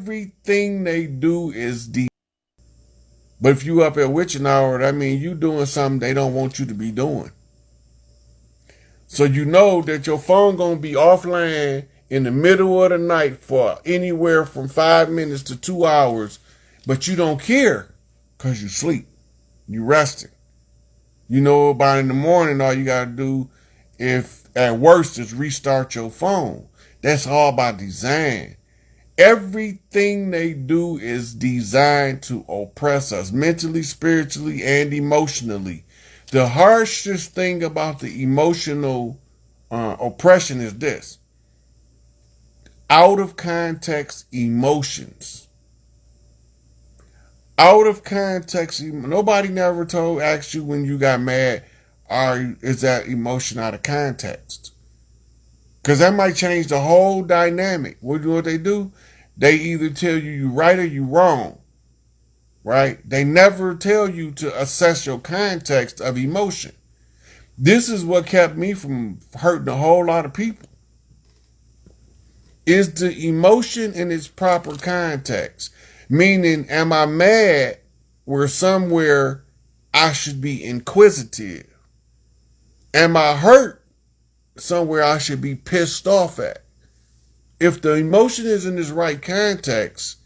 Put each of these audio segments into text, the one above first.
Everything they do is but if you up at witching hour, that means you doing something they don't want you to be doing. So you know that your phone gonna be offline in the middle of the night for anywhere from 5 minutes to 2 hours, but you don't care because you sleep. You resting. You know by in the morning all you gotta do, if at worst, is restart your phone. That's all by design. Everything they do is designed to oppress us mentally, spiritually, and emotionally. The harshest thing about the emotional oppression is this: out of context emotions. Out of context, nobody never asked you when you got mad, is that emotion out of context? Because that might change the whole dynamic. What they do? They either tell you right or you wrong, right? They never tell you to assess your context of emotion. This is what kept me from hurting a whole lot of people. Is the emotion in its proper context? Meaning, am I mad where somewhere I should be inquisitive? Am I hurt somewhere I should be pissed off at? If the emotion is in its right context,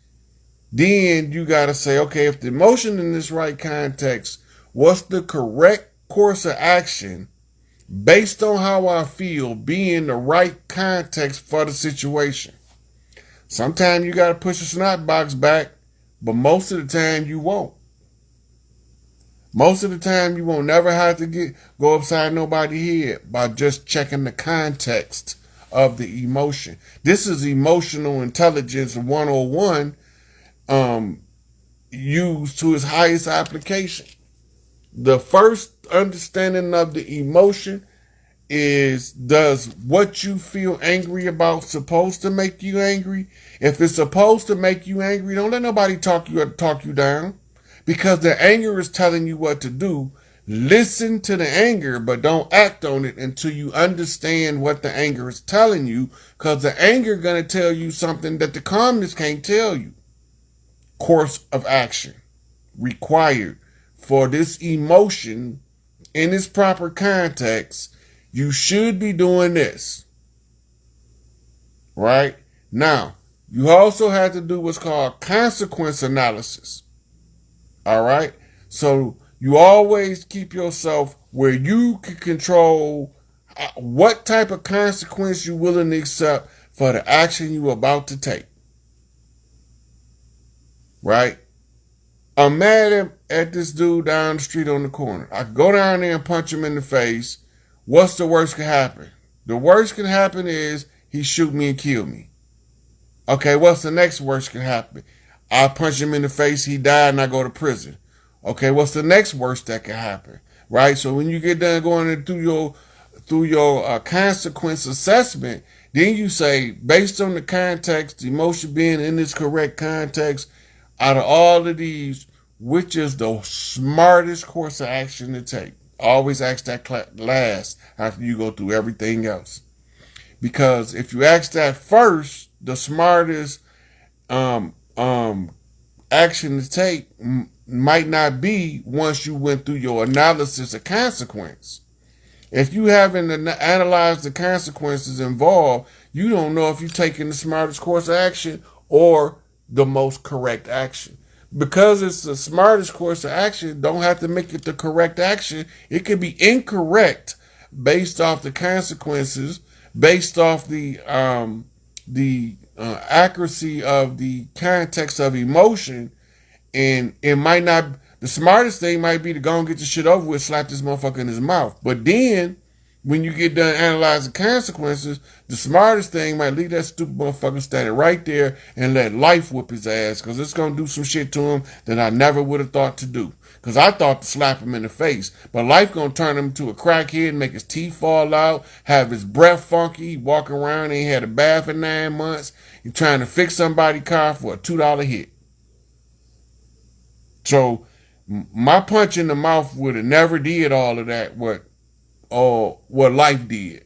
then you got to say, okay, if the emotion in this right context, what's the correct course of action based on how I feel, be in the right context for the situation? Sometimes you got to push the snot box back, but most of the time you won't. Most of the time you won't never have to go upside nobody's head by just checking the context of the emotion. This is emotional intelligence 101 used to its highest application. The first understanding of the emotion is, does what you feel angry about supposed to make you angry? If it's supposed to make you angry, don't let nobody talk you down, because the anger is telling you what to do. Listen to the anger, but don't act on it until you understand what the anger is telling you, because the anger is going to tell you something that the calmness can't tell you. Course of action required for this emotion in its proper context. You should be doing this. Right? Now, you also have to do what's called consequence analysis. All right? So you always keep yourself where you can control what type of consequence you're willing to accept for the action you're about to take. Right? I'm mad at this dude down the street on the corner. I go down there and punch him in the face. What's the worst can happen? The worst can happen is he shoot me and kill me. Okay, what's the next worst can happen? I punch him in the face, he died, and I go to prison. Okay, what's the next worst that can happen? Right? So when you get done going through your consequence assessment, then you say, based on the context, the emotion being in its correct context, out of all of these, which is the smartest course of action to take? Always ask that last after you go through everything else. Because if you ask that first, the smartest action to take might not be once you went through your analysis of consequence. If you haven't analyzed the consequences involved, you don't know if you're taking the smartest course of action or the most correct action. Because it's the smartest course of action, don't have to make it the correct action. It could be incorrect based off the consequences, based off the accuracy of the context of emotion, and it might not. The smartest thing might be to go and get the shit over with, slap this motherfucker in his mouth. But then, when you get done analyzing consequences, the smartest thing might leave that stupid motherfucker standing right there and let life whip his ass, because it's going to do some shit to him that I never would have thought to do. Because I thought to slap him in the face. But life going to turn him to a crackhead, make his teeth fall out, have his breath funky, walk around, ain't had a bath in 9 months, he's trying to fix somebody's car for a $2 hit. So, my punch in the mouth would have never did all of that, what life did.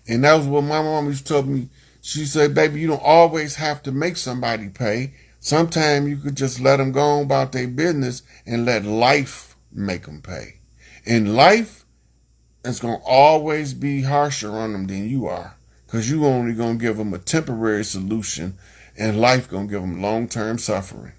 And that was what my mom used to tell me. She said, baby, you don't always have to make somebody pay. Sometimes you could just let them go on about their business and let life make them pay. In life, it's going to always be harsher on them than you are, because you only going to give them a temporary solution, and life going to give them long-term suffering.